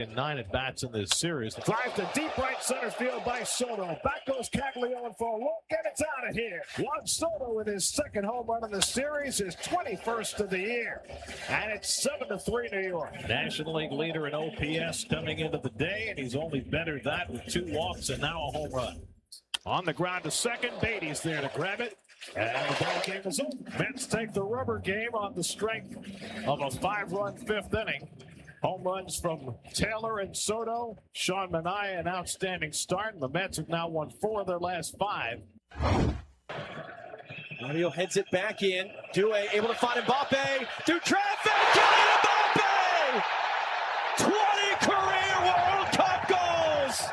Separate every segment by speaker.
Speaker 1: In 9 at-bats in this series. Drive to deep right center field by Soto. Back goes Caglione for a look, and it's out of here. Juan Soto with his second home run in the series, his 21st of the year. And it's 7-3 New York. National League leader in OPS coming into the day, and he's only bettered that with 2 walks and now a home run. On the ground to second, Beatty's there to grab it. And the ball game is over. Mets take the rubber game on the strength of a 5-run 5th inning. Home runs from Taylor and Soto. Sean Manaea, an outstanding start. And the Mets have now won 4 of their last 5.
Speaker 2: Mario heads it back in. Due able to find Mbappe. Through traffic. Kylian Mbappe! 20 career World Cup goals!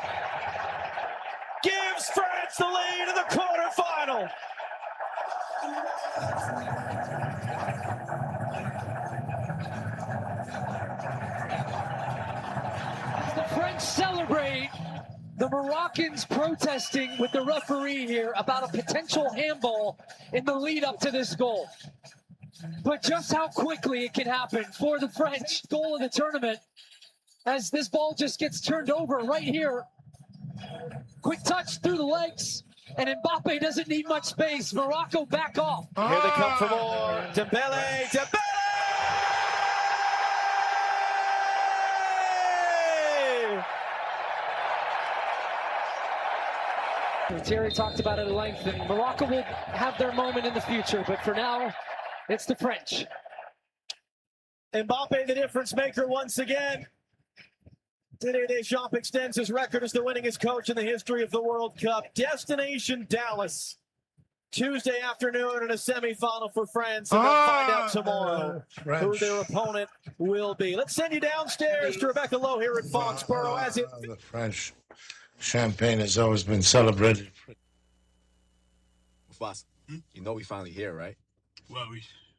Speaker 2: Gives France the lead in the quarterfinal.
Speaker 3: The French celebrate. The Moroccans protesting with the referee here about a potential handball in the lead up to this goal. But just how quickly it can happen for the French. Goal of the tournament as this ball just gets turned over right here. Quick touch through the legs, and Mbappe doesn't need much space. Morocco back off.
Speaker 2: Here they come for more. Dembele!
Speaker 3: Terry talked about it at length, and Morocco will have their moment in the future, but for now, it's the French.
Speaker 2: Mbappe, the difference maker once again. Didier Deschamps extends his record as the winningest coach in the history of the World Cup. Destination Dallas. Tuesday afternoon in a semifinal for France, and they'll find out tomorrow who their opponent will be. Let's send you downstairs to Rebecca Lowe here at Foxborough.
Speaker 4: The French champagne has always been celebrated.
Speaker 5: Boss, you know we finally here, right?
Speaker 6: Well,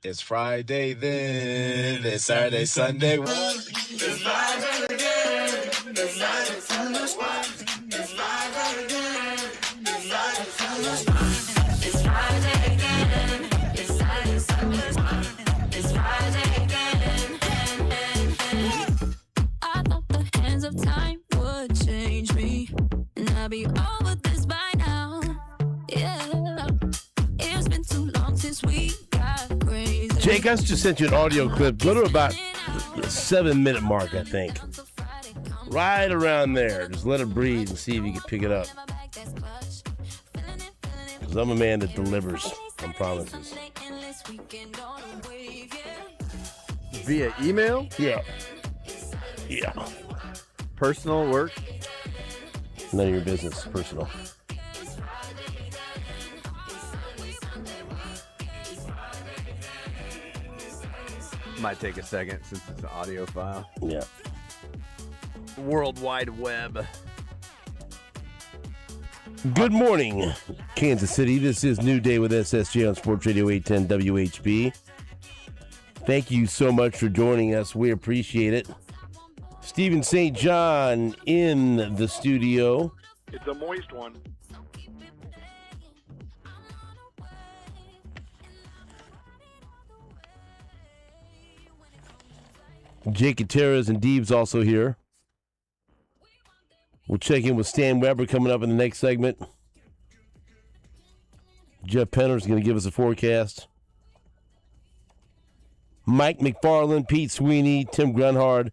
Speaker 5: It's Friday then, it's Saturday, Sunday.
Speaker 7: It's Friday again, it's Friday, Sunday, it's Friday again, it's Friday, Sunday, it's Friday again, it's Saturday, Sunday, it's Friday again. I thought the hands of time would change me, and I'll be over this by now. Yeah, it's been too long since we got crazy.
Speaker 8: Jake, I just sent you an audio clip. Go to about the 7-minute mark, I think. Right around there. Just let it breathe and see if you can pick it up. Because I'm a man that delivers on promises.
Speaker 9: Via email?
Speaker 8: Yeah. Yeah.
Speaker 9: Personal work?
Speaker 8: None of your business. Personal.
Speaker 9: Might take a second since it's an audio file.
Speaker 8: Yeah.
Speaker 9: World Wide Web.
Speaker 8: Good morning, Kansas City. This is New Day with SSJ on Sports Radio 810 WHB. Thank you so much for joining us. We appreciate it. Stephen St. John in the studio.
Speaker 6: It's a moist one.
Speaker 8: Jake Gutierrez and Deeb's also here. We'll check in with Stan Weber coming up in the next segment. Jeff Penner's going to give us a forecast. Mike McFarland, Pete Sweeney, Tim Grunhard.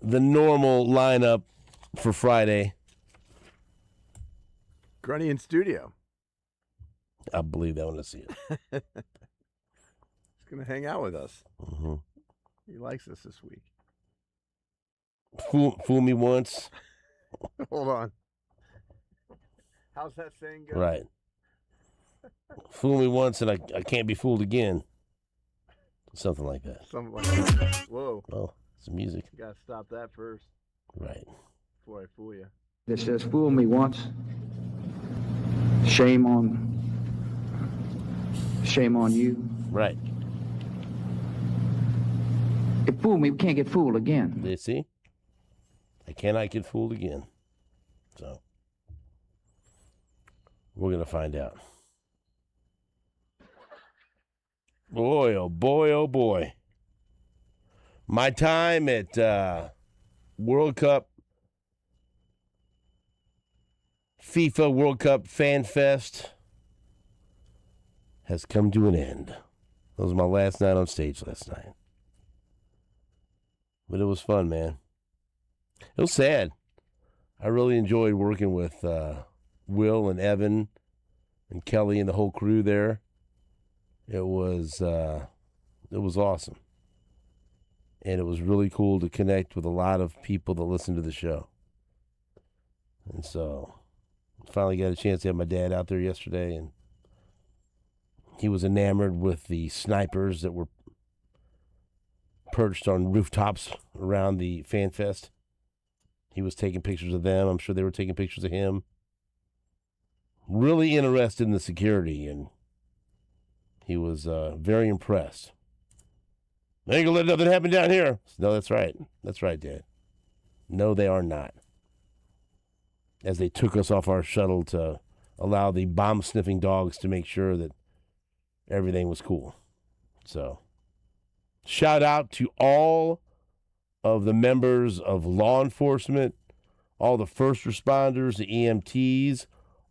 Speaker 8: The normal lineup for Friday.
Speaker 9: Grunny in studio.
Speaker 8: I believe that when I see it.
Speaker 9: He's going to hang out with us.
Speaker 8: Mm-hmm.
Speaker 9: He likes us this week.
Speaker 8: Fool me once.
Speaker 9: Hold on. How's that saying go?
Speaker 8: Right. Fool me once and I can't be fooled again. Something like that.
Speaker 9: Something like that. Whoa.
Speaker 8: Oh, it's music.
Speaker 9: You got to stop that first.
Speaker 8: Right.
Speaker 9: Before I fool you.
Speaker 10: It says, fool me once. Shame on you.
Speaker 8: Right.
Speaker 10: If fool me, we can't get fooled again.
Speaker 8: You see? I cannot get fooled again. So, we're going to find out. Boy, oh boy, oh boy. My time at World Cup, FIFA World Cup Fan Fest has come to an end. That was my last night on stage last night. But it was fun, man. It was sad. I really enjoyed working with Will and Evan and Kelly and the whole crew there. It was awesome. And it was really cool to connect with a lot of people that listen to the show. And so finally got a chance to have my dad out there yesterday, and he was enamored with the snipers that were perched on rooftops around the Fan Fest. He was taking pictures of them. I'm sure they were taking pictures of him. Really interested in the security, and he was very impressed. They ain't gonna let nothing happen down here. No, that's right. That's right, Dad. No, they are not. As they took us off our shuttle to allow the bomb-sniffing dogs to make sure that everything was cool. So, shout out to all of the members of law enforcement, all the first responders, the EMTs,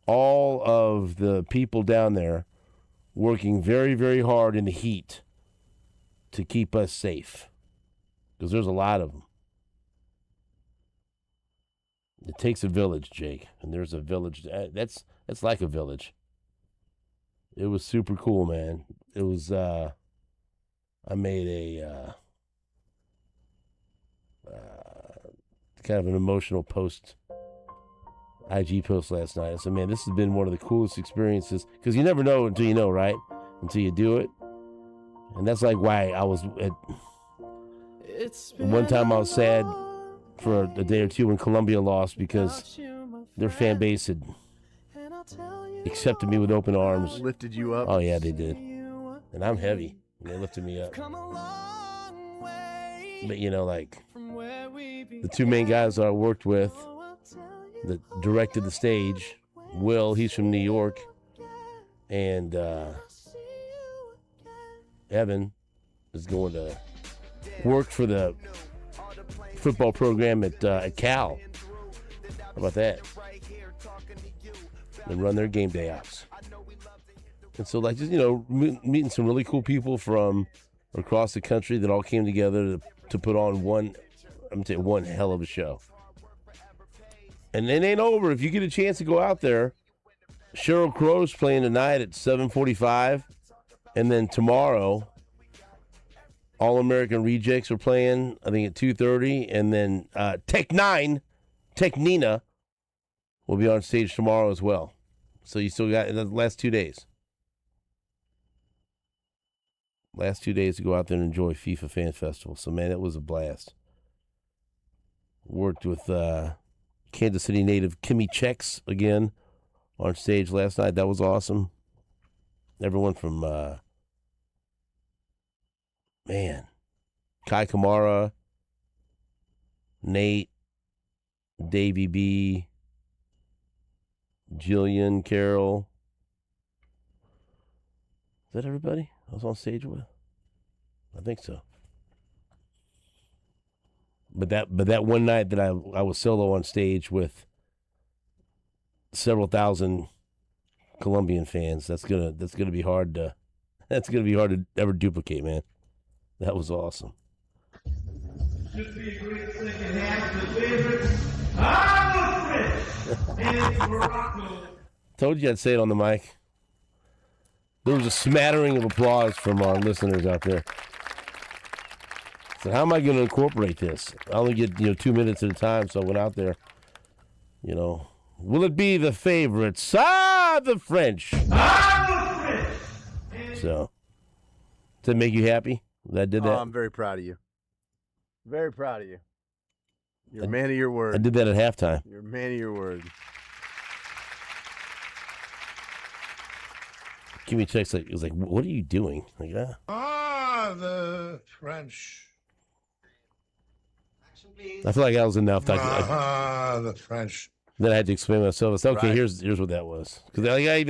Speaker 8: all of the people down there working very, very hard in the heat to keep us safe, because there's a lot of them. It takes a village, Jake, and there's a village. That's like a village. It was super cool, man. It was, I made a kind of an emotional IG post last night. I said, man, this has been one of the coolest experiences, because you never know until you know, right? Until you do it. And that's like why I was one time I was sad for a day or two when Columbia lost, because their fan base had accepted me with open arms.
Speaker 9: Lifted you up.
Speaker 8: Oh, yeah, they did. And I'm heavy. And they lifted me up. But, you know, like, the two main guys that I worked with that directed the stage, Will, he's from New York, and Evan is going to work for the football program at Cal. How about that? And run their game day ops. And so, like, just, you know, meeting some really cool people from across the country that all came together to put on one hell of a show. And it ain't over. If you get a chance to go out there, Sheryl Crow's playing tonight at 7:45. And then tomorrow, All American Rejects are playing, I think, at 2:30. And then Tech Nina will be on stage tomorrow as well. So you still got the last 2 days. Last 2 days to go out there and enjoy FIFA Fan Festival. So, man, it was a blast. Worked with Kansas City native Kimmy Chex again on stage last night. That was awesome. Everyone from, Kai Kamara, Nate, Davey B, Jillian, Carol. Is that everybody I was on stage with? I think so. But that one night that I was solo on stage with several thousand Colombian fans, that's gonna be hard to ever duplicate, man. That was awesome.
Speaker 6: Should be a great second half. The favorites are the French and Morocco.
Speaker 8: Told you I'd say it on the mic. There was a smattering of applause from our listeners out there. So how am I going to incorporate this? I only get 2 minutes at a time, so I went out there. Will it be the favorites? The French.
Speaker 6: The French.
Speaker 8: So, does that make you happy that I did that?
Speaker 9: I'm very proud of you. Very proud of you. You're a man of your word.
Speaker 8: I did that at halftime.
Speaker 9: You're a man of your word.
Speaker 8: Kimmy Chex was like, "What are you doing?" Like that.
Speaker 4: The French.
Speaker 8: I feel like I was enough.
Speaker 4: The French.
Speaker 8: Then I had to explain myself. I said, "Okay,
Speaker 9: Right.
Speaker 8: here's what that was." Because they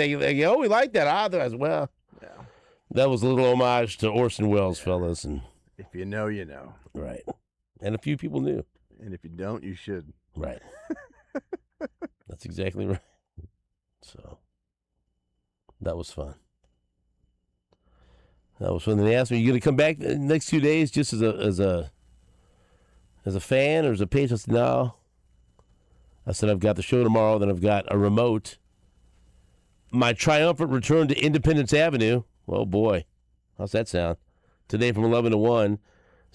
Speaker 8: we like that. As well.
Speaker 9: Yeah.
Speaker 8: That was a little homage to Orson Welles, fellas, and
Speaker 9: If you know, you know.
Speaker 8: right, and a few people knew.
Speaker 9: And if you don't, you should.
Speaker 8: Right. That's exactly right. So that was fun. That was fun. Then they asked me, "You going to come back the next 2 days just as a fan or as a patient?" I said, "No." I said, "I've got the show tomorrow. Then I've got a remote. My triumphant return to Independence Avenue. Oh boy, how's that sound? Today from 11 to 1.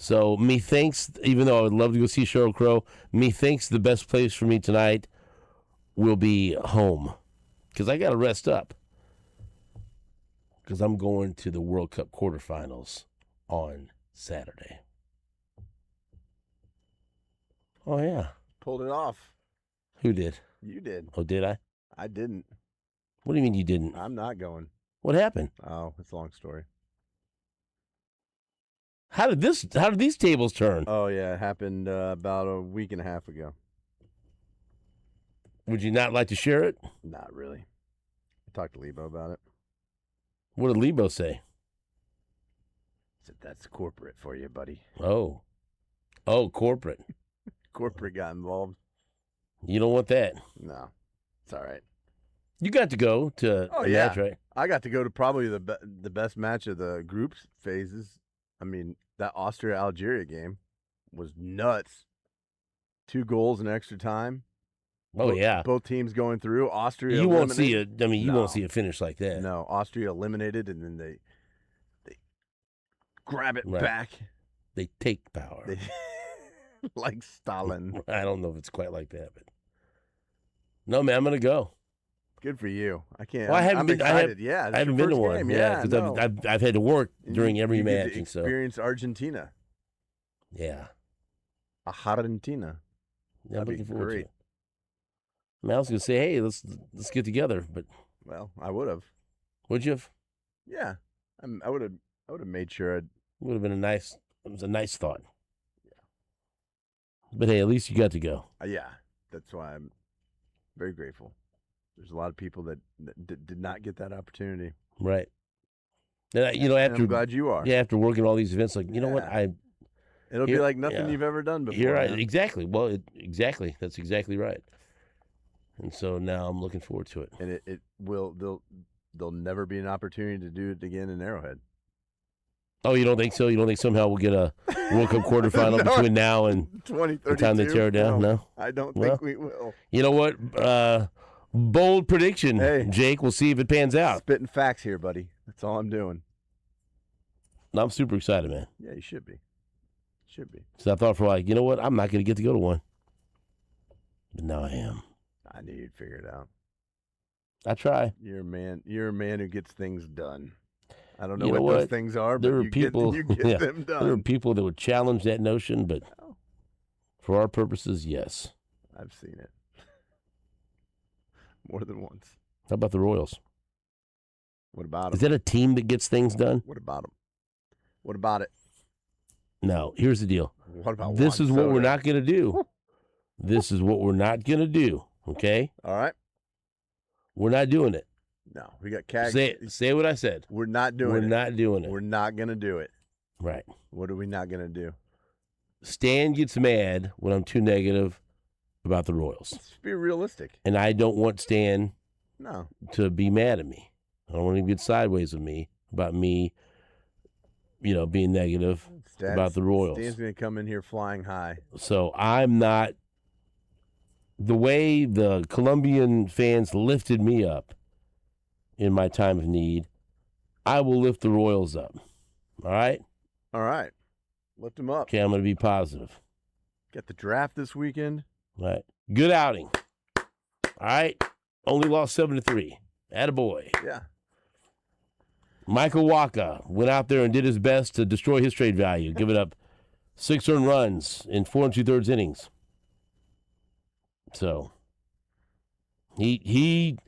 Speaker 8: So methinks, even though I would love to go see Sheryl Crow, methinks the best place for me tonight will be home because I got to rest up because I'm going to the World Cup quarterfinals on Saturday." Oh, yeah.
Speaker 9: Pulled it off.
Speaker 8: Who did?
Speaker 9: You did.
Speaker 8: Oh, did I?
Speaker 9: I didn't.
Speaker 8: What do you mean you didn't?
Speaker 9: I'm not going.
Speaker 8: What happened?
Speaker 9: Oh, it's a long story.
Speaker 8: How did these tables turn?
Speaker 9: Oh, yeah. It happened about a week and a half ago.
Speaker 8: Would you not like to share it?
Speaker 9: Not really. I talked to Lebo about it.
Speaker 8: What did Lebo say?
Speaker 9: Said, "That's corporate for you, buddy."
Speaker 8: Oh, corporate.
Speaker 9: Corporate got involved.
Speaker 8: You don't want that.
Speaker 9: No. It's all right.
Speaker 8: You got to go to a match, right?
Speaker 9: I got to go to probably the best match of the group phases. I mean, that Austria-Algeria game was nuts. 2 goals in extra time.
Speaker 8: Oh, yeah.
Speaker 9: Both teams going through. Austria
Speaker 8: You won't
Speaker 9: eliminated.
Speaker 8: see you won't see a finish like that.
Speaker 9: No, Austria eliminated, and then they grab it back.
Speaker 8: They take power.
Speaker 9: Like Stalin.
Speaker 8: I don't know if it's quite like that, but no, man, I'm gonna go.
Speaker 9: Good for you. I can't.
Speaker 8: Well, I haven't been.
Speaker 9: Excited.
Speaker 8: I haven't been to one.
Speaker 9: Game.
Speaker 8: Yeah, because I've had to work during every
Speaker 9: you
Speaker 8: match,
Speaker 9: get to
Speaker 8: and so
Speaker 9: experience Argentina.
Speaker 8: yeah,
Speaker 9: Argentina.
Speaker 8: Yeah, I'm
Speaker 9: That'd
Speaker 8: looking
Speaker 9: be
Speaker 8: forward to
Speaker 9: great.
Speaker 8: it. I mean, I was gonna say, hey, let's get together, but
Speaker 9: Well, I would have.
Speaker 8: would you have?
Speaker 9: Yeah, I would have made sure I'd.
Speaker 8: Would have been it was a nice thought. But hey, at least you got to go.
Speaker 9: Yeah, that's why I'm very grateful. There's a lot of people that did not get that opportunity.
Speaker 8: Right. And after
Speaker 9: I'm glad you are.
Speaker 8: Yeah, after working all these events, like, you know what,
Speaker 9: It'll be like nothing you've ever done before.
Speaker 8: Exactly. Well, exactly. That's exactly right. And so now I'm looking forward to it.
Speaker 9: And it will. There'll never be an opportunity to do it again in Arrowhead.
Speaker 8: Oh, you don't think so? You don't think somehow we'll get a World Cup quarterfinal between now and
Speaker 9: 2032?
Speaker 8: the time they tear it down? No?
Speaker 9: I don't think we will.
Speaker 8: You know what? Bold prediction, Jake. We'll see if it pans out.
Speaker 9: Spitting facts here, buddy. That's all I'm doing.
Speaker 8: I'm super excited, man.
Speaker 9: Yeah, you should be. Should be.
Speaker 8: So I thought for you know what? I'm not going to go to one. But now I am.
Speaker 9: I knew you'd figure it out.
Speaker 8: I try.
Speaker 9: You're a man who gets things done. I don't know
Speaker 8: You know
Speaker 9: what those
Speaker 8: what?
Speaker 9: things are,
Speaker 8: There
Speaker 9: but
Speaker 8: are
Speaker 9: you
Speaker 8: people,
Speaker 9: get them done.
Speaker 8: There are people that would challenge that notion, but for our purposes, yes.
Speaker 9: I've seen it. More than once.
Speaker 8: How about the Royals?
Speaker 9: What about them?
Speaker 8: Is that a team that gets things done?
Speaker 9: What about them? What about it?
Speaker 8: No, here's the deal.
Speaker 9: What about
Speaker 8: this?
Speaker 9: Juan
Speaker 8: Is what
Speaker 9: Soto?
Speaker 8: we're not going to do. This is what we're not going to do, okay?
Speaker 9: All right.
Speaker 8: We're not doing it.
Speaker 9: No, we got CAG.
Speaker 8: Say what I said.
Speaker 9: We're not doing
Speaker 8: We're
Speaker 9: it.
Speaker 8: not doing it.
Speaker 9: We're not going to do it.
Speaker 8: Right.
Speaker 9: What are we not going to do?
Speaker 8: Stan gets mad when I'm too negative about the Royals.
Speaker 9: Let's be realistic.
Speaker 8: And I don't want Stan to be mad at me. I don't want him to get sideways with me about me, being negative about the Royals.
Speaker 9: Stan's going to come in here flying high.
Speaker 8: So I'm not. The way the Colombian fans lifted me up in my time of need, I will lift the Royals up. All right?
Speaker 9: All right. Lift them up.
Speaker 8: Okay, I'm going to be positive.
Speaker 9: Got the draft this weekend.
Speaker 8: All right. Good outing. All right? Only lost 7-3. Attaboy.
Speaker 9: Yeah.
Speaker 8: Michael Waka went out there and did his best to destroy his trade value, giving up 6 earned runs in 4 2/3 innings. So he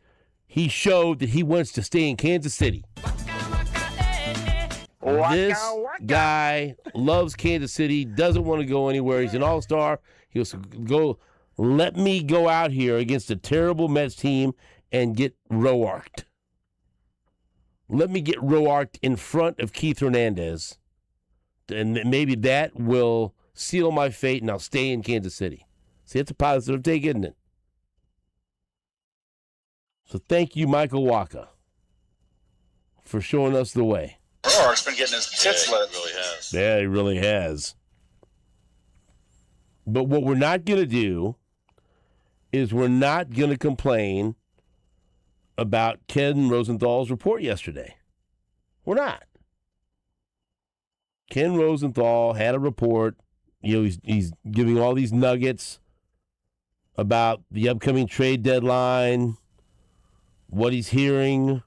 Speaker 8: showed that he wants to stay in Kansas City. This guy loves Kansas City, doesn't want to go anywhere. He's an all-star. He wants to let me go out here against a terrible Mets team and get roarked. Let me get roarked in front of Keith Hernandez. And maybe that will seal my fate, and I'll stay in Kansas City. See, it's a positive take, isn't it? So thank you, Michael Waka, for showing us the way.
Speaker 11: Roark's been getting his tits lit. He really has.
Speaker 8: Yeah, he really has. But what we're not going to do is we're not going to complain about Ken Rosenthal's report yesterday. We're not. Ken Rosenthal had a report. You know, he's giving all these nuggets about the upcoming trade deadline, what he's hearing,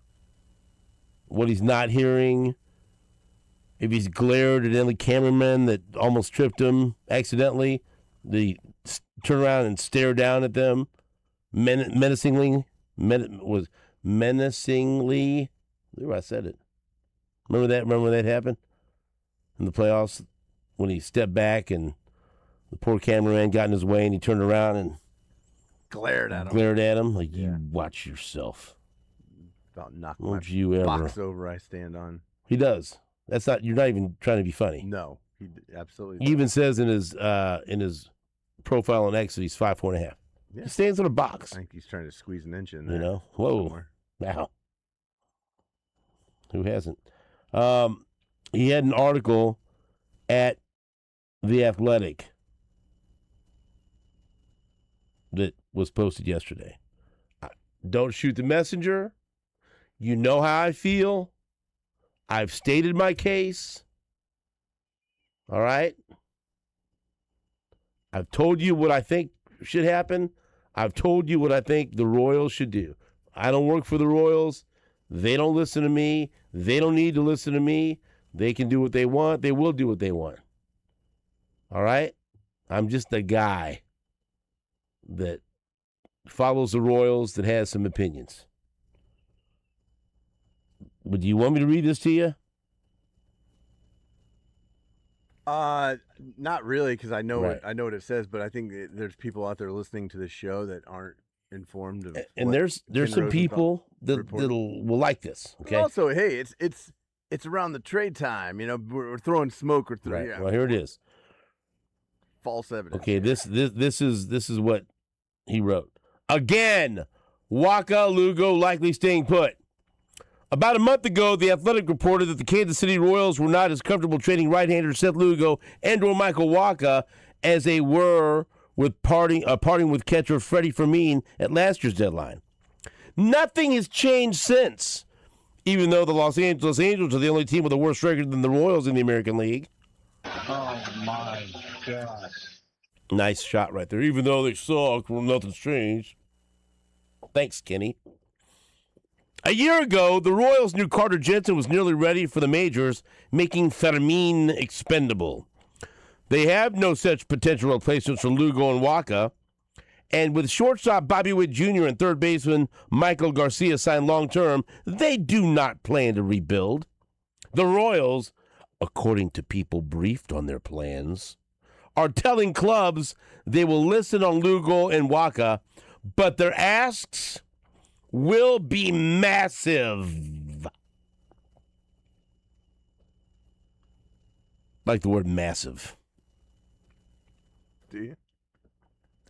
Speaker 8: what he's not hearing, if he's glared at any cameraman that almost tripped him accidentally, they turn around and stare down at them menacingly. Menacingly. Ooh, I said it. Remember that? Remember when that happened in the playoffs when he stepped back and the poor cameraman got in his way and he turned around and
Speaker 9: glared at him.
Speaker 8: Like, you watch yourself.
Speaker 9: About knock
Speaker 8: Don't
Speaker 9: my
Speaker 8: you ever
Speaker 9: box over I stand on.
Speaker 8: He does. That's not. You're not even trying to be funny.
Speaker 9: No, he absolutely.
Speaker 8: He even says in his profile on X that he's 5'4.5".
Speaker 9: Yeah.
Speaker 8: He stands in a box.
Speaker 9: I think he's trying to squeeze an inch in there.
Speaker 8: You know, whoa.
Speaker 9: Somewhere.
Speaker 8: Now, who hasn't? He had an article at The Athletic that was posted yesterday. Don't shoot the messenger. You know how I feel. I've stated my case. All right? I've told you what I think should happen. I've told you what I think the Royals should do. I don't work for the Royals. They don't listen to me. They don't need to listen to me. They can do what they want. They will do what they want. All right? I'm just a guy that follows the Royals that has some opinions. But do you want me to read this to you?
Speaker 9: Not really, because I know
Speaker 8: Right.
Speaker 9: I know what it says, but I think there's people out there listening to this show that aren't informed of.
Speaker 8: And
Speaker 9: what
Speaker 8: there's
Speaker 9: Ken
Speaker 8: some
Speaker 9: Rosenthal
Speaker 8: people that
Speaker 9: reported.
Speaker 8: will like this. Okay.
Speaker 9: But also, hey, it's around the trade time. You know, we're throwing smoke. We're throwing.
Speaker 8: Right.
Speaker 9: Yeah,
Speaker 8: Well, here it is.
Speaker 9: false evidence.
Speaker 8: Okay. This is what he wrote. Again, Waka Lugo likely staying put. About a month ago, The Athletic reported that the Kansas City Royals were not as comfortable trading right-hander Seth Lugo and/or Michael Waka as they were with parting with catcher Freddie Fermin at last year's deadline. Nothing has changed since, even though the Los Angeles Angels are the only team with a worse record than the Royals in the American League.
Speaker 6: Oh my gosh.
Speaker 8: Nice shot right there. Even though they suck, well, nothing's changed. Thanks, Kenny. A year ago, the Royals knew Carter Jensen was nearly ready for the majors, making Fermin expendable. They have no such potential replacements for Lugo and Waka. And with shortstop Bobby Witt Jr. and third baseman Michael Garcia signed long-term, they do not plan to rebuild. The Royals, according to people briefed on their plans, are telling clubs they will listen on Lugo and Waka, but their asks will be massive. Like the word massive.
Speaker 9: Do you?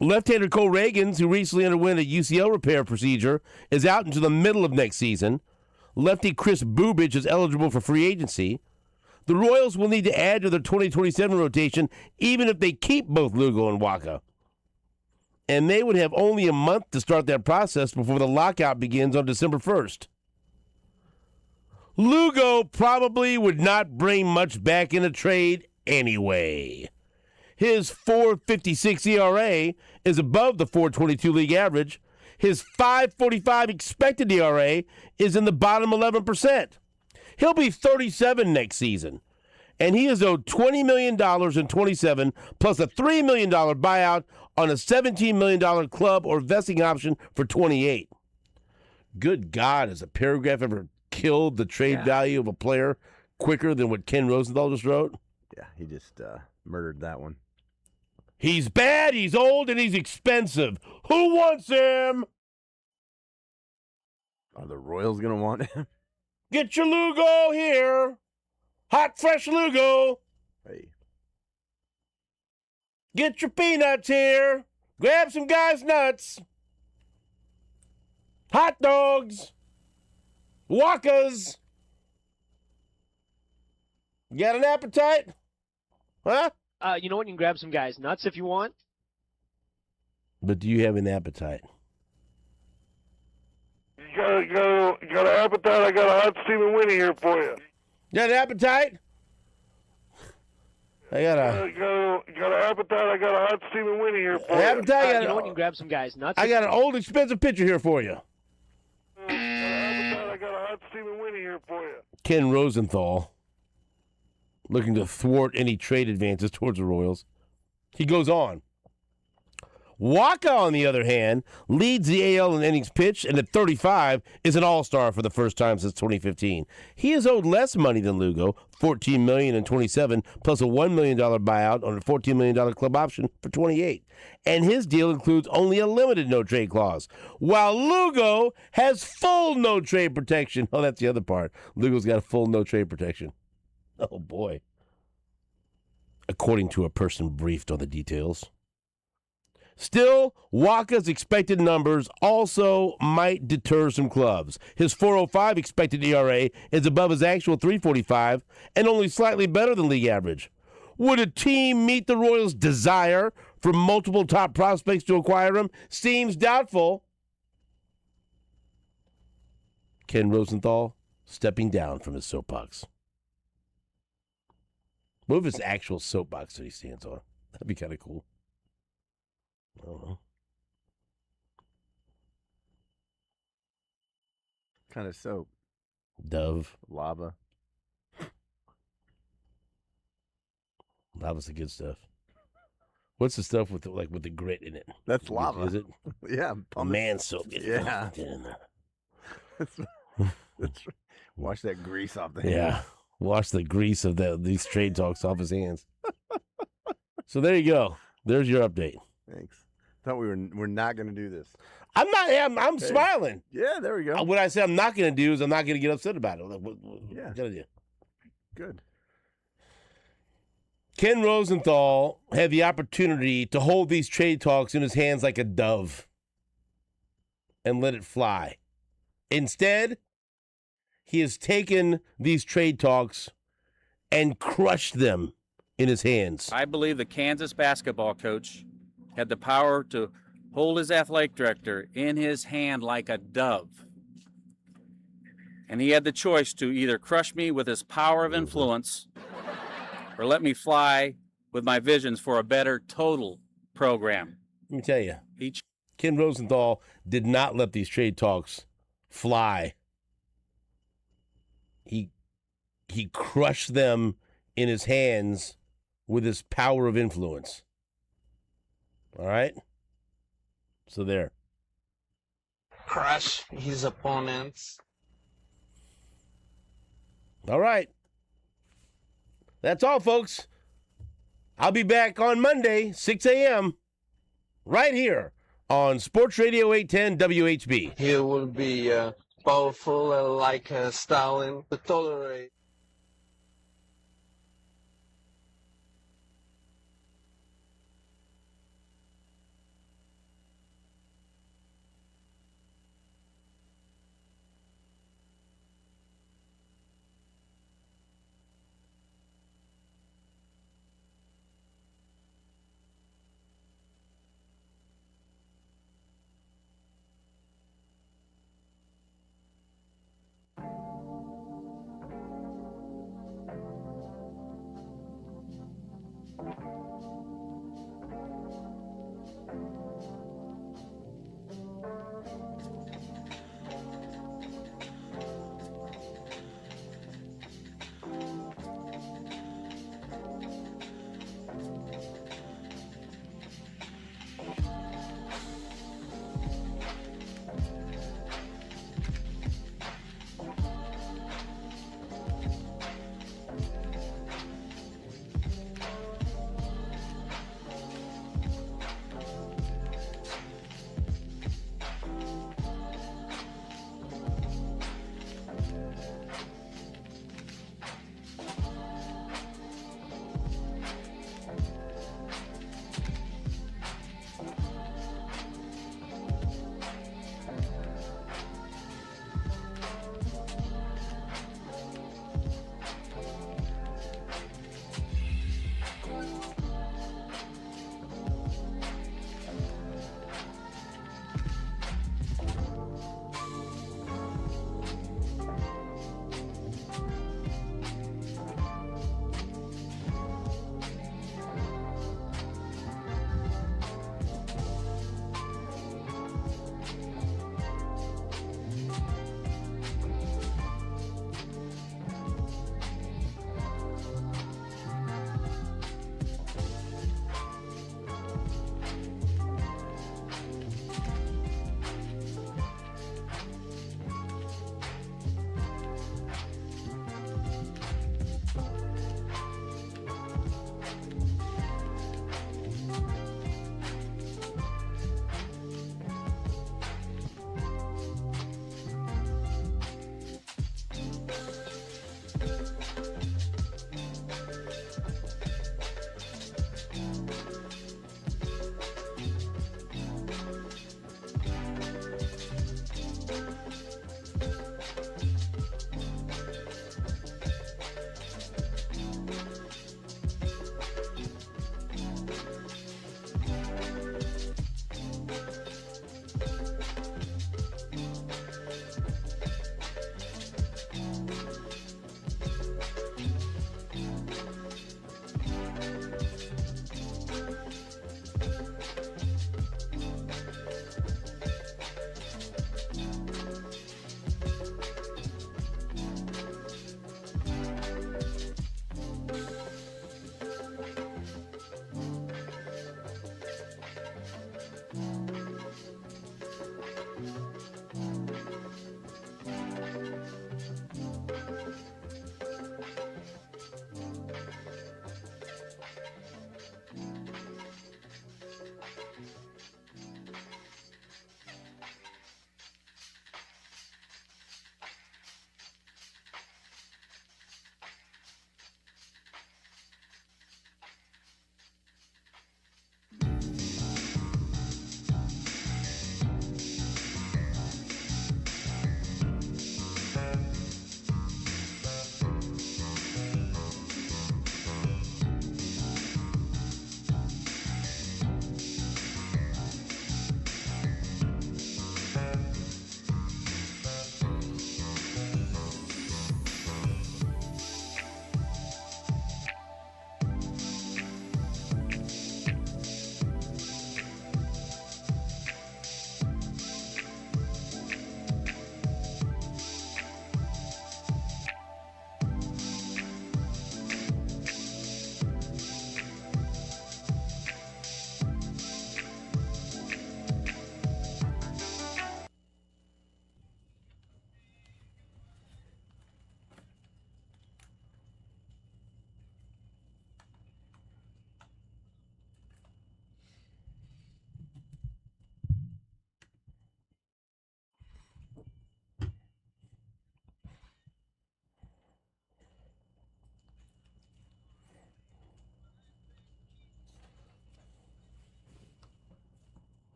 Speaker 8: Left-hander Cole Reagans, who recently underwent a UCL repair procedure, is out until the middle of next season. Lefty Chris Bubich is eligible for free agency. The Royals will need to add to their 2027 rotation even if they keep both Lugo and Waka. And they would have only a month to start that process before the lockout begins on December 1st. Lugo probably would not bring much back in a trade anyway. His .456 ERA is above the .422 league average. His .545 expected ERA is in the bottom 11%. He'll be 37 next season, and he is owed $20 million in 27 plus a $3 million buyout on a $17 million club or vesting option for 28. Good God, has a paragraph ever killed the trade value of a player quicker than what Ken Rosenthal just wrote?
Speaker 9: Yeah, he just murdered that one.
Speaker 8: He's bad, he's old, and he's expensive. Who wants him?
Speaker 9: Are the Royals going to want him?
Speaker 8: Get your Lugo here. Hot, fresh Lugo.
Speaker 9: Hey.
Speaker 8: Get your peanuts here. Grab some guys' nuts. Hot dogs. Wakas. You got an appetite? Huh?
Speaker 12: You know what? You can grab some guys' nuts if you want.
Speaker 8: But do you have an appetite?
Speaker 13: You got an appetite? I got a hot steaming Winnie here for you.
Speaker 8: You got an appetite? I got
Speaker 13: an appetite? I got a hot steaming Winnie here for you.
Speaker 8: Appetite?
Speaker 12: You know what? You can grab some guys' nuts.
Speaker 8: I got an old expensive picture here for you.
Speaker 13: I got a hot steaming Winnie here for you.
Speaker 8: Ken Rosenthal, looking to thwart any trade advances towards the Royals. He goes on. Waka, on the other hand, leads the AL in innings pitched, and at 35 is an all-star for the first time since 2015. He is owed less money than Lugo, $14 million in 27, plus a $1 million buyout on a $14 million club option for 28. And his deal includes only a limited no-trade clause, while Lugo has full no-trade protection. Oh, that's the other part. Lugo's got a full no-trade protection. Oh, boy. According to a person briefed on the details. Still, Waka's expected numbers also might deter some clubs. His 4.05 expected ERA is above his actual 3.45 and only slightly better than league average. Would a team meet the Royals' desire for multiple top prospects to acquire him? Seems doubtful. Ken Rosenthal stepping down from his soapbox. What if it's actual soapbox that he stands on? That'd be kind of cool. I don't know.
Speaker 9: Kind of soap.
Speaker 8: Dove.
Speaker 9: Lava.
Speaker 8: Lava's the good stuff. What's the stuff with the grit in it?
Speaker 9: That's lava.
Speaker 8: Is it?
Speaker 9: Yeah.
Speaker 8: Man soap.
Speaker 9: Yeah.
Speaker 8: Get in there.
Speaker 9: That's wash that grease off the hands.
Speaker 8: Yeah. Wash the grease of these trade talks off his hands. So there you go. There's your update.
Speaker 9: Thanks. Thought we're not going to do this.
Speaker 8: I'm not. I'm
Speaker 9: Hey.
Speaker 8: smiling.
Speaker 9: Yeah, there we go.
Speaker 8: What I say I'm not going to do is I'm not going to get upset about it. What
Speaker 9: Yeah.
Speaker 8: gotta do?
Speaker 9: Good.
Speaker 8: Ken Rosenthal had the opportunity to hold these trade talks in his hands like a dove and let it fly. Instead, he has taken these trade talks and crushed them in his hands.
Speaker 14: I believe the Kansas basketball coach had the power to hold his athletic director in his hand like a dove. And he had the choice to either crush me with his power of influence or let me fly with my visions for a better total program.
Speaker 8: Let me tell you, Ken Rosenthal did not let these trade talks fly. He crushed them in his hands with his power of influence. All right? So there.
Speaker 15: Crush his opponents.
Speaker 8: All right. That's all, folks. I'll be back on Monday, 6 a.m., right here on Sports Radio 810 WHB.
Speaker 15: He will be powerful like Stalin to tolerate.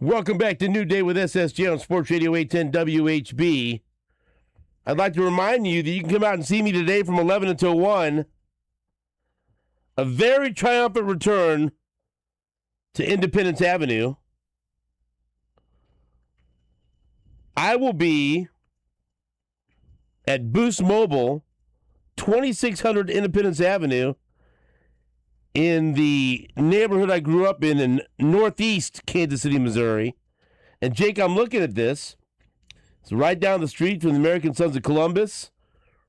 Speaker 8: Welcome back to New Day with SSJ on Sports Radio 810 WHB. I'd like to remind you that you can come out and see me today from 11 until 1. A very triumphant return to Independence Avenue. I will be at Boost Mobile, 2600 Independence Avenue, in the neighborhood I grew up in northeast Kansas City, Missouri. And Jake, I'm looking at this. It's right down the street from the American Sons of Columbus,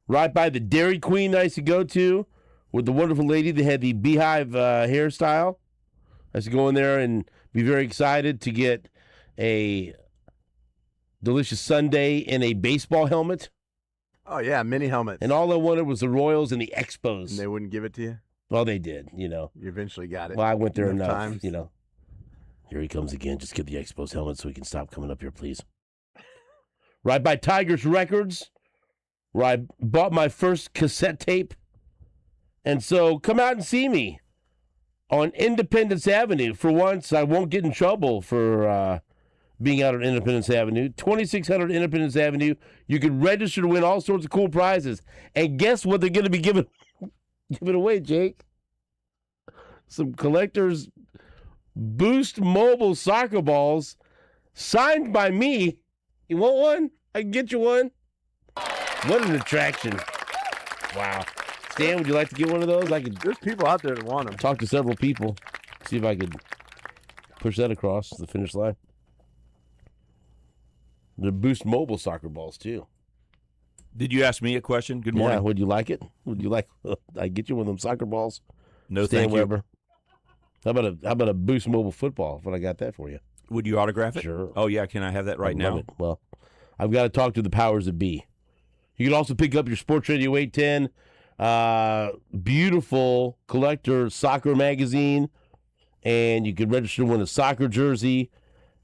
Speaker 8: right by the Dairy Queen I used to go to with the wonderful lady that had the beehive hairstyle. I used to go in there and be very excited to get a delicious sundae in a baseball helmet.
Speaker 9: Oh, yeah, mini helmets.
Speaker 8: And all I wanted was the Royals and the Expos.
Speaker 9: And they wouldn't give it to you?
Speaker 8: Well, they did, you know.
Speaker 9: You eventually got it.
Speaker 8: Well, I went there enough
Speaker 9: times.
Speaker 8: You know. Here he comes again. Just get the Expos helmet so he can stop coming up here, please. Right by Tigers Records, where I bought my first cassette tape. And so come out and see me on Independence Avenue. For once, I won't get in trouble for being out on Independence Avenue. 2600 Independence Avenue. You can register to win all sorts of cool prizes. And guess what they're going to be giving away, Jake? Some collector's Boost Mobile soccer balls signed by me. You want one? I can get you one. What an attraction. Wow. Stan, would you like to get one of those?
Speaker 9: There's people out there that want them.
Speaker 8: Talk to several people. See if I could push that across the finish line. The Boost Mobile soccer balls, too.
Speaker 16: Did you ask me a question? Good morning.
Speaker 8: Yeah, would you like it? Would you like I get you one of them soccer balls?
Speaker 16: No,
Speaker 8: Stan
Speaker 16: thank
Speaker 8: Weber.
Speaker 16: you.
Speaker 8: How about a Boost Mobile football if I got that for you?
Speaker 16: Would you autograph it?
Speaker 8: Sure.
Speaker 16: Oh, yeah. Can I have that right
Speaker 8: I love
Speaker 16: now?
Speaker 8: it. Well, I've got to talk to the powers that be. You can also pick up your Sports Radio 810 beautiful collector soccer magazine, and you could register to win a soccer jersey.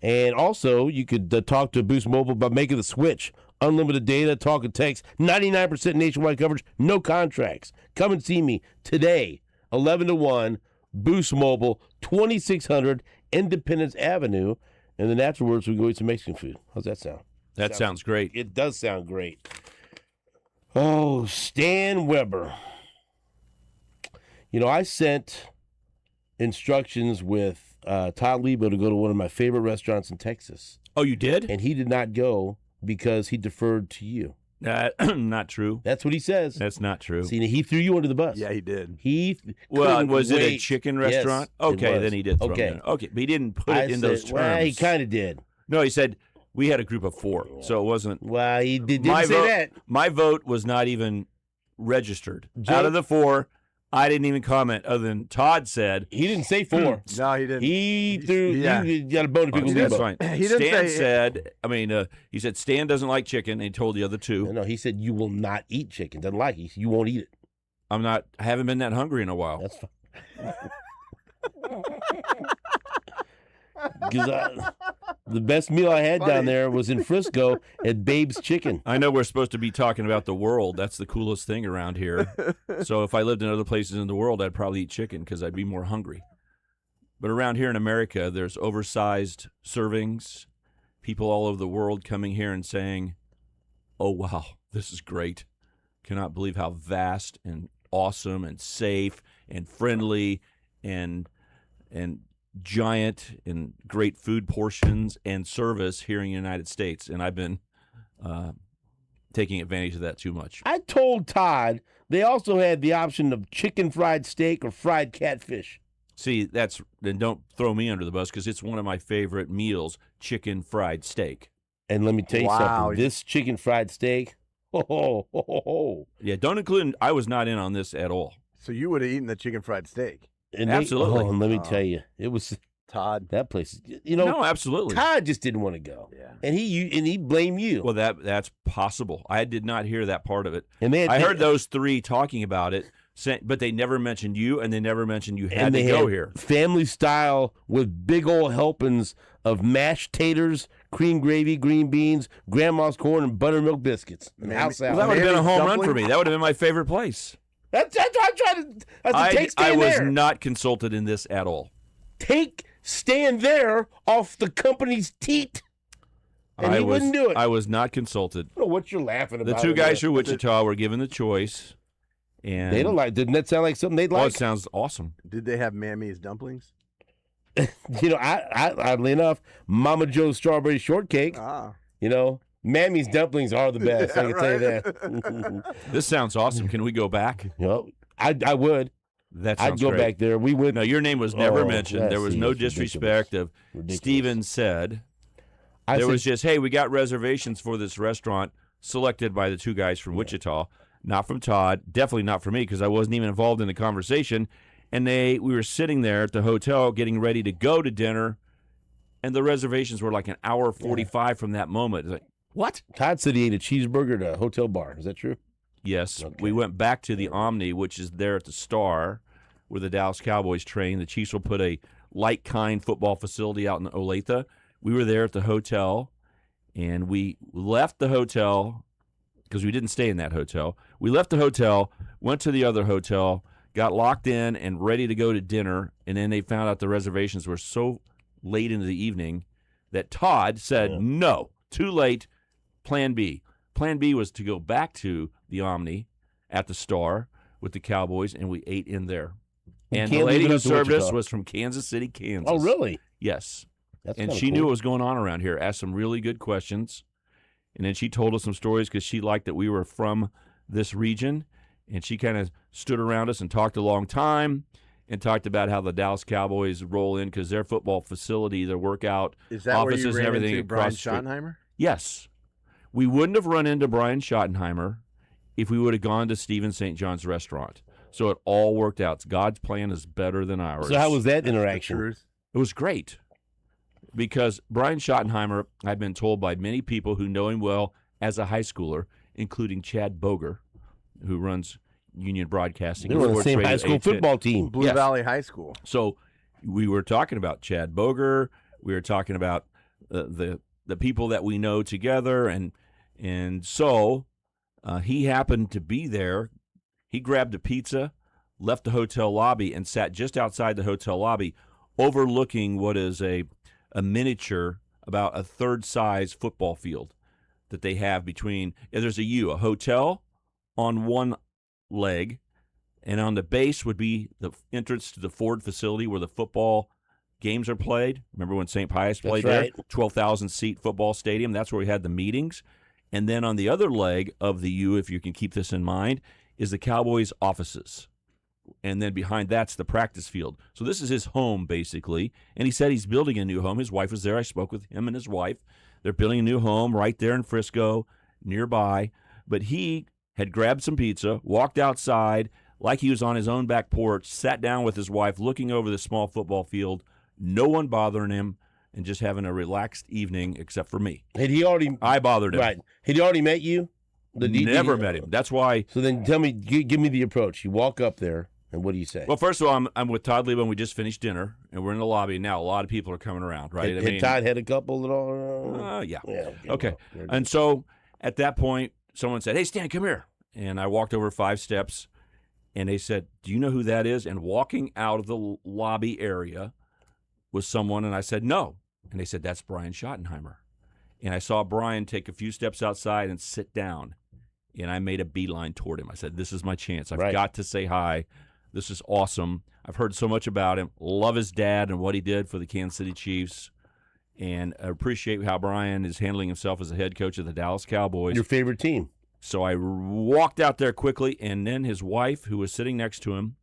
Speaker 8: And also, you could talk to Boost Mobile about making the switch. Unlimited data, talk and text, 99% nationwide coverage, no contracts. Come and see me today, 11 to 1, Boost Mobile, 2600 Independence Avenue. And then afterwards, we go eat some Mexican food. How's that sound?
Speaker 16: That sounds great.
Speaker 8: It does sound great. Oh, Stan Weber. You know, I sent instructions with Todd Lebo to go to one of my favorite restaurants in Texas.
Speaker 16: Oh, you did?
Speaker 8: And he did not go because he deferred to you.
Speaker 16: Not true.
Speaker 8: That's what he says.
Speaker 16: That's not true.
Speaker 8: See, he threw you under the bus.
Speaker 9: Yeah, he did.
Speaker 8: Well,
Speaker 16: was it a chicken restaurant?
Speaker 8: Yes,
Speaker 16: okay, then he did throw
Speaker 8: okay.
Speaker 16: me in. Okay, but he didn't put it in those terms.
Speaker 8: Well, he kind of did.
Speaker 16: No, he said we had a group of 4, so it wasn't.
Speaker 8: Well, he didn't say that.
Speaker 16: My vote was not even registered.
Speaker 8: Jake?
Speaker 16: Out of the 4, I didn't even comment other than Todd said.
Speaker 8: He didn't say 4.
Speaker 9: No, he didn't.
Speaker 8: He threw.
Speaker 9: Yeah.
Speaker 8: You got a bone to pick with
Speaker 16: That's
Speaker 8: Lebo.
Speaker 16: fine.
Speaker 9: He didn't
Speaker 16: Stan
Speaker 9: say-
Speaker 16: said, he said Stan doesn't like chicken, and he told the other 2.
Speaker 8: No, he said you will not eat chicken. Doesn't like it. You won't eat it.
Speaker 16: I haven't been that hungry in a while.
Speaker 8: That's fine. Because the best meal I had down there was in Frisco at Babe's Chicken.
Speaker 16: I know we're supposed to be talking about the world. That's the coolest thing around here. So if I lived in other places in the world, I'd probably eat chicken because I'd be more hungry. But around here in America, there's oversized servings, people all over the world coming here and saying, oh, wow, this is great. Cannot believe how vast and awesome and safe and friendly and giant and great food portions and service here in the United States. And I've been taking advantage of that too much.
Speaker 8: I told Todd they also had the option of chicken fried steak or fried catfish.
Speaker 16: See, then don't throw me under the bus because it's one of my favorite meals, chicken fried steak.
Speaker 8: And let me tell you
Speaker 9: Wow.
Speaker 8: something. This chicken fried steak,
Speaker 16: Yeah, don't include, I was not in on this at all.
Speaker 9: So you would have eaten the chicken fried steak.
Speaker 8: and
Speaker 16: Absolutely.
Speaker 8: and let me tell you, it was
Speaker 9: Todd.
Speaker 8: That place, you know.
Speaker 16: No, absolutely.
Speaker 8: Todd just didn't want to go.
Speaker 9: Yeah.
Speaker 8: And he blamed you.
Speaker 16: Well, that's possible. I did not hear that part of it.
Speaker 8: And
Speaker 16: I heard those 3 talking about it, but they never mentioned you, and they never mentioned you had to go here.
Speaker 8: Family style with big old helpings of mashed taters, cream gravy, green beans, grandma's corn, and buttermilk biscuits. And house
Speaker 16: Well,
Speaker 8: salad.
Speaker 16: that would have been a home run for me. That would have been my favorite place.
Speaker 8: That's what I'm trying to. That's the take
Speaker 16: I
Speaker 8: stand
Speaker 16: was
Speaker 8: there.
Speaker 16: not consulted in this at all.
Speaker 8: Take staying there off the company's teat. And he wouldn't do it.
Speaker 16: I was not consulted.
Speaker 8: I don't know what you're laughing
Speaker 16: The
Speaker 8: about.
Speaker 16: two guys from Wichita were given the choice. And
Speaker 8: they don't like. Didn't that sound like something they'd like?
Speaker 16: Oh, it sounds awesome.
Speaker 9: Did they have Mammy's dumplings?
Speaker 8: You know, I oddly enough, Mama Joe's strawberry shortcake. You know, Mammy's dumplings are the best. I can tell you that.
Speaker 16: This sounds awesome. Can we go back?
Speaker 8: I would. I'd go back there. We would.
Speaker 16: No, your name was never mentioned. There was no disrespect of Steven said. There was just, hey, we got reservations for this restaurant selected by the two guys from Wichita, not from Todd, definitely not for me because I wasn't even involved in the conversation. And we were sitting there at the hotel getting ready to go to dinner, and the reservations were like an hour 45 from that moment. It's like, what?
Speaker 8: Todd said he ate a cheeseburger at a hotel bar. Is that true?
Speaker 16: Yes. Okay. We went back to the Omni, which is there at the Star, where the Dallas Cowboys train. The Chiefs will put a like-kind football facility out in Olathe. We were there at the hotel, and we left the hotel because we didn't stay in that hotel. We left the hotel, went to the other hotel, got locked in and ready to go to dinner, and then they found out the reservations were so late into the evening that Todd said, no, too late, plan B. Plan B was to go back to the Omni at the Star with the Cowboys, and we ate in there. And the lady who served us was from Kansas City, Kansas.
Speaker 8: Oh, really?
Speaker 16: Yes.
Speaker 8: That's
Speaker 16: and she knew what was going on around here, asked some really good questions, and then she told us some stories because she liked that we were from this region. And she kind of stood around us and talked a long time and talked about how the Dallas Cowboys roll in because their football facility, their workout offices and everything
Speaker 9: Brian
Speaker 16: across the street.
Speaker 9: Schottenheimer?
Speaker 16: Yes. We wouldn't have run into Brian Schottenheimer if we would have gone to Stephen St. John's restaurant. So it all worked out. God's plan is better than ours.
Speaker 8: So how was that interaction?
Speaker 16: It was great because Brian Schottenheimer, I've been told by many people who know him well as a high schooler, including Chad Boger, who runs Union Broadcasting.
Speaker 8: They were on the same high school football team.
Speaker 9: Blue Valley High School.
Speaker 16: So we were talking about Chad Boger. We were talking about the people that we know together. And so he happened to be there. He grabbed a pizza, left the hotel lobby, and sat just outside the hotel lobby overlooking what is a miniature, about a third-size football field that they have between – there's a hotel – on one leg, and on the base would be the entrance to the Ford facility where the football games are played. Remember when St. Pius played there? 12,000-seat football stadium. That's where we had the meetings. And then on the other leg of the U, if you can keep this in mind, is the Cowboys' offices. And then behind that's the practice field. So this is his home, basically. And he said he's building a new home. His wife was there. I spoke with him and his wife. They're building a new home right there in Frisco, nearby. But he had grabbed some pizza, walked outside like he was on his own back porch, sat down with his wife looking over the small football field, no one bothering him, and just having a relaxed evening except for me.
Speaker 8: Had he already...
Speaker 16: I bothered him.
Speaker 8: Right. Had he already met you?
Speaker 16: Never met him. That's why...
Speaker 8: So then tell me, give me the approach. You walk up there, and what do you say?
Speaker 16: Well, first of all, I'm with Todd Lebo, and we just finished dinner, and we're in the lobby now. A lot of people are coming around, right?
Speaker 8: Had Todd had a couple at all?
Speaker 16: Yeah. Okay. And so at that point, someone said, hey, Stan, come here. And I walked over 5 steps, and they said, do you know who that is? And walking out of the lobby area was someone, and I said, no. And they said, that's Brian Schottenheimer. And I saw Brian take a few steps outside and sit down, and I made a beeline toward him. I said, this is my chance. I've got to say hi. This is awesome. I've heard so much about him. Love his dad and what he did for the Kansas City Chiefs, and I appreciate how Brian is handling himself as a head coach of the Dallas Cowboys.
Speaker 8: Your favorite team.
Speaker 16: So I walked out there quickly, and then his wife, who was sitting next to him,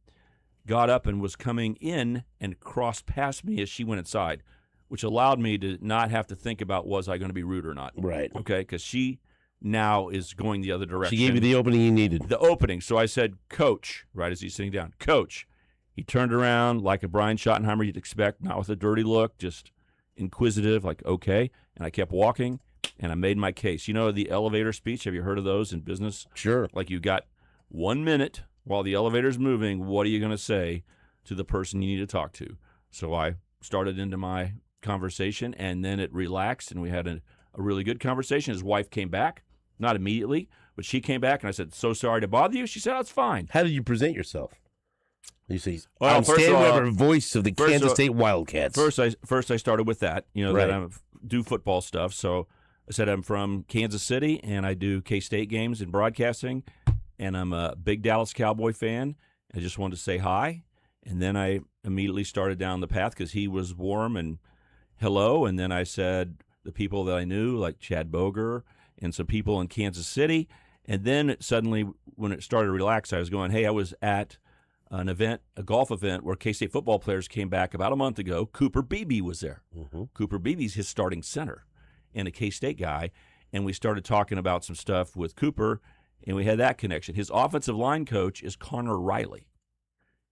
Speaker 16: got up and was coming in and crossed past me as she went inside, which allowed me to not have to think about was I going to be rude or not.
Speaker 8: Right.
Speaker 16: Okay, because she now is going the other direction.
Speaker 8: She gave you the opening you needed.
Speaker 16: The opening. So I said, Coach, right as he's sitting down, Coach. He turned around like a Brian Schottenheimer you'd expect, not with a dirty look, just inquisitive, like, okay. And I kept walking. And I made my case. You know the elevator speech? Have you heard of those in business?
Speaker 8: Sure.
Speaker 16: Like you got 1 minute while the elevator's moving. What are you going to say to the person you need to talk to? So I started into my conversation, and then it relaxed, and we had a really good conversation. His wife came back, not immediately, but she came back, and I said, so sorry to bother you. She said, oh, it's fine.
Speaker 8: How did you present yourself? You see,
Speaker 16: Well,
Speaker 8: I'm Stan Weber, voice of the Kansas State Wildcats.
Speaker 16: First, I started with that. You know,
Speaker 8: Right.
Speaker 16: that I do football stuff. So I said I'm from Kansas City, and I do K-State games in broadcasting, and I'm a big Dallas Cowboy fan. I just wanted to say hi, and then I immediately started down the path because he was warm and hello, and then I said the people that I knew, like Chad Boger and some people in Kansas City, and then suddenly when it started to relax, I was going, hey, I was at an event, a golf event, where K-State football players came back about a month ago. Cooper Beebe was there.
Speaker 8: Mm-hmm.
Speaker 16: Cooper Beebe's his starting center and a K-State guy, and we started talking about some stuff with Cooper, and we had that connection. His offensive line coach is Connor Riley,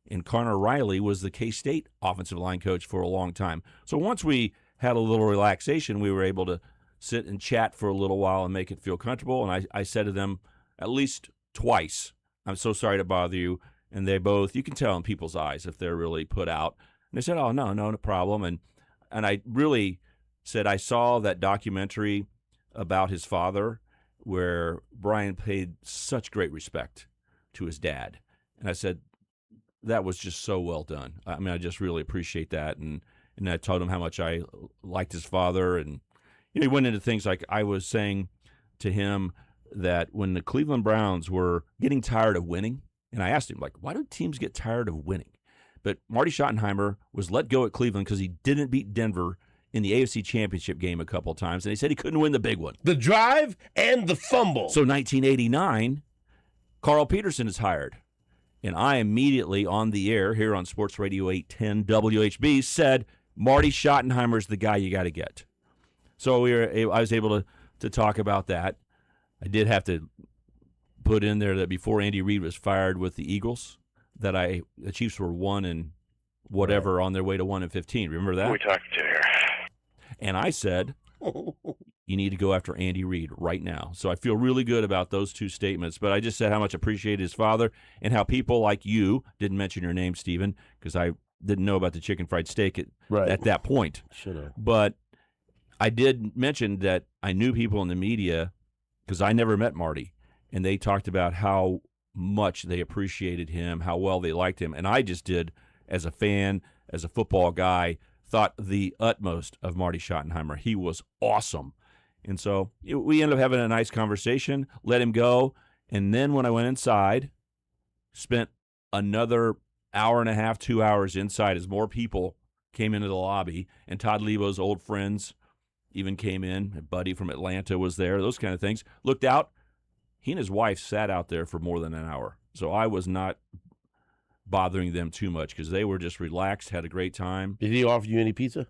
Speaker 16: and Connor Riley was the K-State offensive line coach for a long time. So once we had a little relaxation, we were able to sit and chat for a little while and make it feel comfortable, and I said to them at least twice, I'm so sorry to bother you. And they both, you can tell in people's eyes if they're really put out. And they said, oh, no problem. And I really said, I saw that documentary about his father where Brian paid such great respect to his dad. And I said, that was just so well done. I mean, I just really appreciate that. And I told him how much I liked his father. And he went into things like I was saying to him that when the Cleveland Browns were getting tired of winning, and I asked him, like, why do teams get tired of winning? But Marty Schottenheimer was let go at Cleveland because he didn't beat Denver in the AFC Championship game a couple of times, and he said he couldn't win the big one.
Speaker 8: The drive and the fumble.
Speaker 16: So 1989, Carl Peterson is hired. And I immediately, on the air here on Sports Radio 810 WHB, said, Marty Schottenheimer's the guy you got to get. So I was able to talk about that. I did have to put in there that before Andy Reid was fired with the Eagles, that the Chiefs were 1 whatever on their way to 1-15. Remember that?
Speaker 13: Who we talking to here?
Speaker 16: And I said, you need to go after Andy Reid right now. So I feel really good about those two statements. But I just said how much I appreciated his father and how people like you, didn't mention your name, Stephen, because I didn't know about the chicken fried steak at that point.
Speaker 8: Should have.
Speaker 16: But I did mention that I knew people in the media because I never met Marty. And they talked about how much they appreciated him, how well they liked him. And I just did, as a fan, as a football guy, thought the utmost of Marty Schottenheimer. He was awesome. And so we ended up having a nice conversation, let him go. And then when I went inside, spent another hour and a half, 2 hours inside as more people came into the lobby. And Todd Lebo's old friends even came in. A buddy from Atlanta was there, those kind of things. Looked out. He and his wife sat out there for more than an hour. So I was not bothering them too much because they were just relaxed, had a great time.
Speaker 8: Did he offer you any pizza?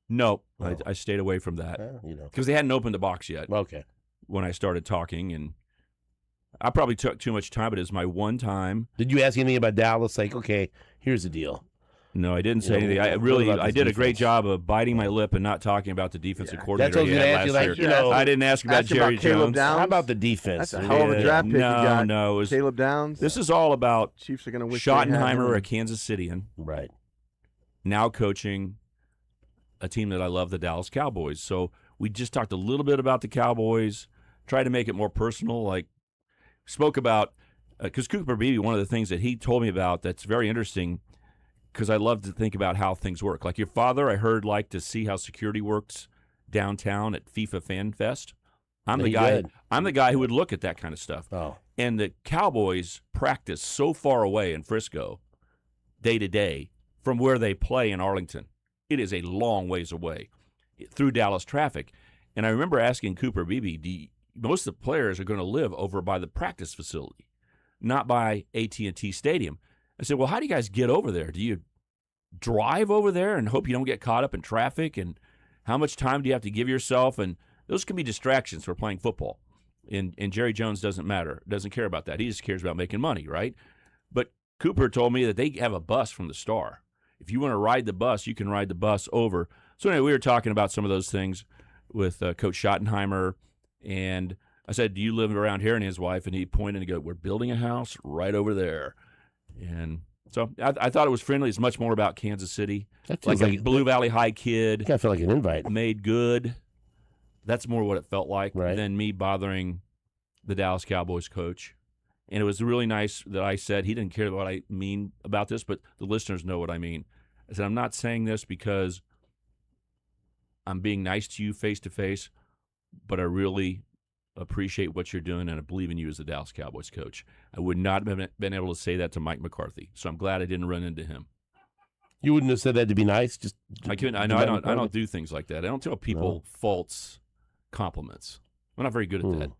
Speaker 16: No,
Speaker 8: Oh.
Speaker 16: I stayed away from that
Speaker 8: You know.
Speaker 16: because they hadn't opened the box yet.
Speaker 8: Okay.
Speaker 16: When I started talking, and I probably took too much time, but it's my one time.
Speaker 8: Did you ask anything about Dallas? Like, okay, here's the deal.
Speaker 16: No, I didn't say
Speaker 8: You know,
Speaker 16: anything.
Speaker 8: what
Speaker 16: I
Speaker 8: about
Speaker 16: did
Speaker 8: this
Speaker 16: a great
Speaker 8: defense?
Speaker 16: job of biting my lip and not talking about the defensive
Speaker 8: That's
Speaker 16: coordinator
Speaker 8: what I was
Speaker 16: he
Speaker 8: going to
Speaker 16: had
Speaker 8: ask you.
Speaker 16: last
Speaker 8: Like,
Speaker 16: year.
Speaker 8: you know,
Speaker 16: I didn't ask about
Speaker 9: Ask
Speaker 16: Jerry
Speaker 9: about Caleb
Speaker 16: Jones.
Speaker 9: Downs.
Speaker 8: how about the defense?
Speaker 9: That's a hell of a draft pick you got.
Speaker 16: No, it was
Speaker 9: Caleb Downs.
Speaker 16: This is all about
Speaker 9: Chiefs are going to wish they had
Speaker 16: Schottenheimer,
Speaker 9: him.
Speaker 16: a Kansas Cityan,
Speaker 8: Right.
Speaker 16: now coaching a team that I love, the Dallas Cowboys. So we just talked a little bit about the Cowboys, tried to make it more personal, like spoke about, because Cooper Beebe, one of the things that he told me about that's very interesting, because I love to think about how things work. Like your father, I heard, liked to see how security works downtown at FIFA Fan Fest. I'm the guy who would look at that kind of stuff.
Speaker 8: Oh.
Speaker 16: And the Cowboys practice so far away in Frisco, day to day, from where they play in Arlington. It is a long ways away through Dallas traffic. And I remember asking Cooper Beebe, most of the players are going to live over by the practice facility, not by AT&T Stadium. I said, well, how do you guys get over there? Do you drive over there and hope you don't get caught up in traffic? And how much time do you have to give yourself? And those can be distractions for playing football. And Jerry Jones doesn't care about that. He just cares about making money, right? But Cooper told me that they have a bus from the Star. If you want to ride the bus, you can ride the bus over. So anyway, we were talking about some of those things with Coach Schottenheimer. And I said, do you live around here? And his wife, and he pointed and go, we're building a house right over there. And so I thought it was friendly. It's much more about Kansas City.
Speaker 8: That
Speaker 16: Like
Speaker 8: feels
Speaker 16: a Blue Valley High kid.
Speaker 8: I feel like an invite.
Speaker 16: Made good. That's more what it felt like
Speaker 8: Right.
Speaker 16: than me bothering the Dallas Cowboys coach And it was really nice that I said he didn't care what I mean about this, but the listeners know what I mean. I said, I'm not saying this because I'm being nice to you face to face, but I really appreciate what you're doing, and I believe in you as the Dallas Cowboys coach. I would not have been able to say that to Mike McCarthy, so I'm glad I didn't run into him.
Speaker 8: You wouldn't have said that to be nice?
Speaker 16: I couldn't. I know I don't do things like that. I don't tell people false compliments. I'm not very good at that.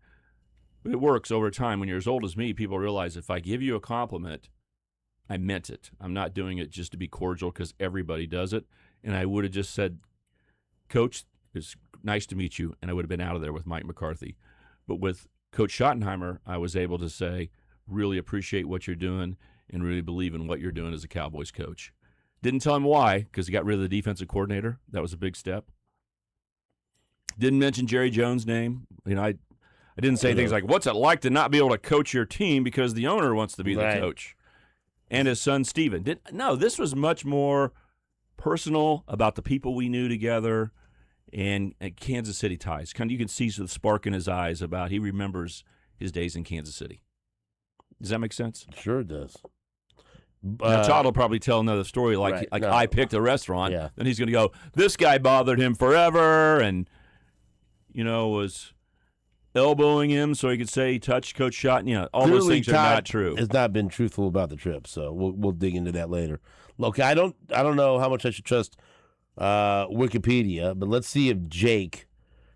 Speaker 16: It works over time. When you're as old as me, people realize if I give you a compliment, I meant it. I'm not doing it just to be cordial because everybody does it. And I would have just said, Coach, it's nice to meet you, and I would have been out of there with Mike McCarthy. But with Coach Schottenheimer, I was able to say, really appreciate what you're doing and really believe in what you're doing as a Cowboys coach. Didn't tell him why, because he got rid of the defensive coordinator. That was a big step. Didn't mention Jerry Jones' name. You know, I didn't say things like, what's it like to not be able to coach your team because the owner wants to be the coach? And his son, Steven. No, this was much more personal about the people we knew together and Kansas City ties. You can see the spark in his eyes about he remembers his days in Kansas City. Does that make sense?
Speaker 8: Sure it does.
Speaker 16: Now, Todd will probably tell another story I picked a restaurant.
Speaker 8: Yeah.
Speaker 16: Then he's going to go, this guy bothered him forever and, was elbowing him so he could say he touched Coach Schott. All those things are not true.
Speaker 8: Has not been truthful about the trip, so we'll dig into that later. Look, I don't know how much I should trust Wikipedia, but let's see if Jake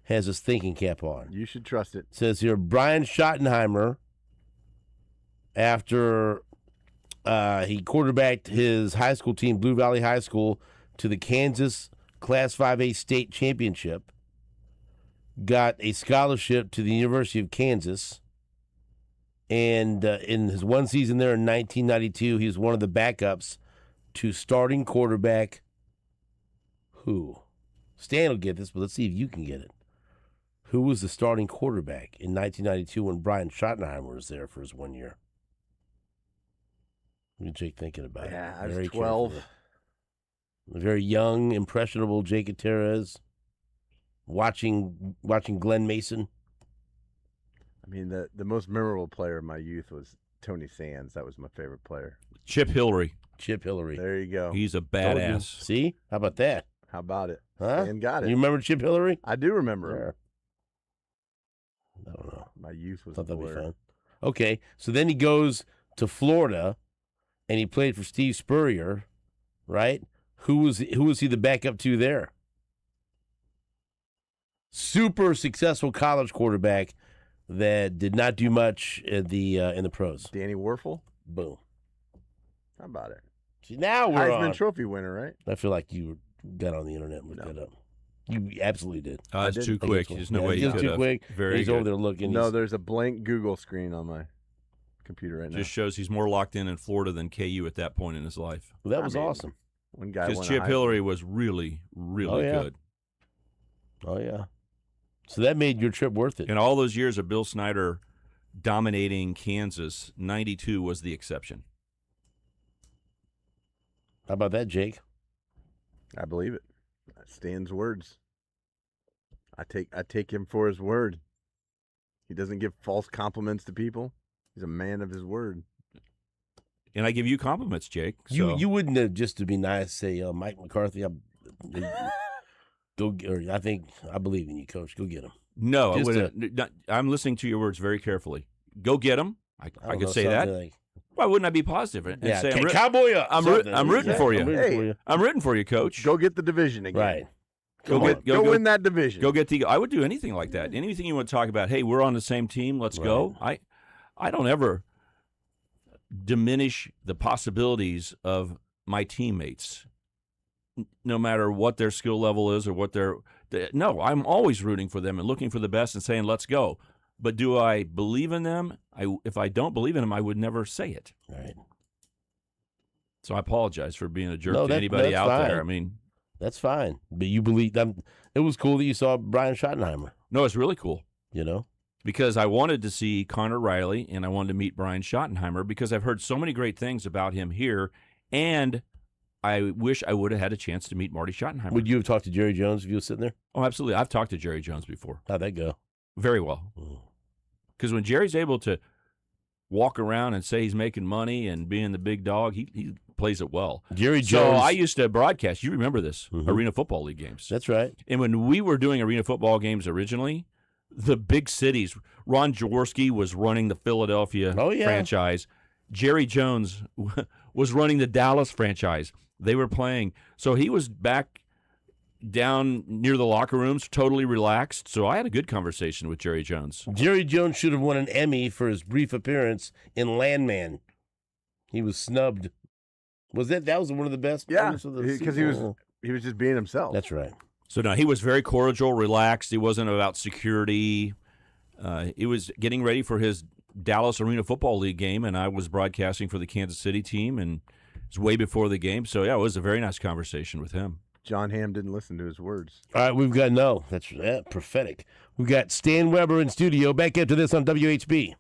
Speaker 8: has his thinking cap on.
Speaker 9: You should trust it.
Speaker 8: It says here, Brian Schottenheimer, after he quarterbacked his high school team, Blue Valley High School, to the Kansas Class 5A state championship, got a scholarship to the University of Kansas, and in his one season there in 1992, he was one of the backups to starting quarterback who? Stan will get this, but let's see if you can get it. Who was the starting quarterback in 1992 when Brian Schottenheimer was there for his 1 year? Look at Jake thinking about it.
Speaker 9: Yeah, I was 12.
Speaker 8: A very young, impressionable Jake Gutierrez. Watching Glenn Mason.
Speaker 9: I mean, the most memorable player of my youth was Tony Sands. That was my favorite player.
Speaker 16: Chip Hillary.
Speaker 9: There you go.
Speaker 16: He's a badass.
Speaker 8: See? How about that?
Speaker 9: How about it?
Speaker 8: Huh?
Speaker 9: And got it.
Speaker 8: You remember Chip Hillary?
Speaker 9: I do remember him.
Speaker 8: I don't know.
Speaker 9: My youth was
Speaker 8: Thought that'd be
Speaker 9: blur.
Speaker 8: fun. Okay, so then he goes to Florida, and he played for Steve Spurrier, right? Who was he the backup to there? Super successful college quarterback that did not do much in the pros.
Speaker 9: Danny Werfel?
Speaker 8: Boom.
Speaker 9: How about it?
Speaker 8: See, now we're
Speaker 9: Heisman
Speaker 8: on.
Speaker 9: Trophy winner, right?
Speaker 8: I feel like you got on the internet and looked that up. You absolutely did.
Speaker 16: It's too quick. There's no way you could
Speaker 8: too
Speaker 16: have.
Speaker 8: quick.
Speaker 16: Very
Speaker 8: He's
Speaker 16: good.
Speaker 8: over there looking.
Speaker 9: No, there's a blank Google screen on my computer right now.
Speaker 16: Just shows he's more locked in Florida than KU at that point in his life.
Speaker 8: Well, that was awesome.
Speaker 9: One guy
Speaker 16: Because Chip Hillary was really, really good.
Speaker 8: Oh, yeah. So that made your trip worth it.
Speaker 16: In all those years of Bill Snyder dominating Kansas, 92 was the exception.
Speaker 8: How about that, Jake?
Speaker 9: I believe it. Stan's words. I take him for his word. He doesn't give false compliments to people. He's a man of his word.
Speaker 16: And I give you compliments, Jake. So.
Speaker 8: You wouldn't have, just to be nice, say, Mike McCarthy, I believe in you, Coach. Go get him.
Speaker 16: No, I wouldn't. I'm listening to your words very carefully. Go get him. I could say that. Why wouldn't I be positive and say,
Speaker 8: cowboy up?
Speaker 16: I'm rooting for you. I'm rooting for you, Coach.
Speaker 9: Go get the division again.
Speaker 8: Right.
Speaker 9: Go win that division.
Speaker 16: Go get I would do anything like that. Anything you want to talk about. Hey, we're on the same team. Let's go. I don't ever diminish the possibilities of my teammates, no matter what their skill level is or what no, I'm always rooting for them and looking for the best and saying, let's go. But do I believe in them? If I don't believe in them, I would never say it.
Speaker 8: Right.
Speaker 16: So I apologize for being a jerk to anybody out there. I mean,
Speaker 8: that's fine. But you believe them. It was cool that you saw Brian Schottenheimer.
Speaker 16: No, it's really cool.
Speaker 8: You
Speaker 16: because I wanted to see Connor Riley and I wanted to meet Brian Schottenheimer because I've heard so many great things about him here, and I wish I would have had a chance to meet Marty Schottenheimer.
Speaker 8: Would you have talked to Jerry Jones if you were sitting there?
Speaker 16: Oh, absolutely. I've talked to Jerry Jones before.
Speaker 8: How'd that go?
Speaker 16: Very well. Because when Jerry's able to walk around and say he's making money and being the big dog. He plays it well.
Speaker 8: Jerry
Speaker 16: So
Speaker 8: Jones.
Speaker 16: I used to broadcast. You remember this, Arena Football League games.
Speaker 8: That's right.
Speaker 16: And when we were doing Arena Football games originally, the big cities, Ron Jaworski was running the Philadelphia franchise. Jerry Jones was running the Dallas franchise. They were playing. So he was back down near the locker rooms, totally relaxed. So I had a good conversation with Jerry Jones.
Speaker 8: Jerry Jones should have won an Emmy for his brief appearance in Landman. He was snubbed. That was one of the best?
Speaker 9: Yeah,
Speaker 8: moments of the
Speaker 9: because
Speaker 8: season?
Speaker 9: he was just being himself.
Speaker 8: That's right.
Speaker 16: So no, he was very cordial, relaxed. He wasn't about security. He was getting ready for his Dallas Arena Football League game, and I was broadcasting for the Kansas City team, and it was way before the game. So yeah, it was a very nice conversation with him.
Speaker 9: John Hamm didn't listen to his words.
Speaker 8: All right, we've got that's prophetic. We've got Stan Weber in studio. Back after this on WHB.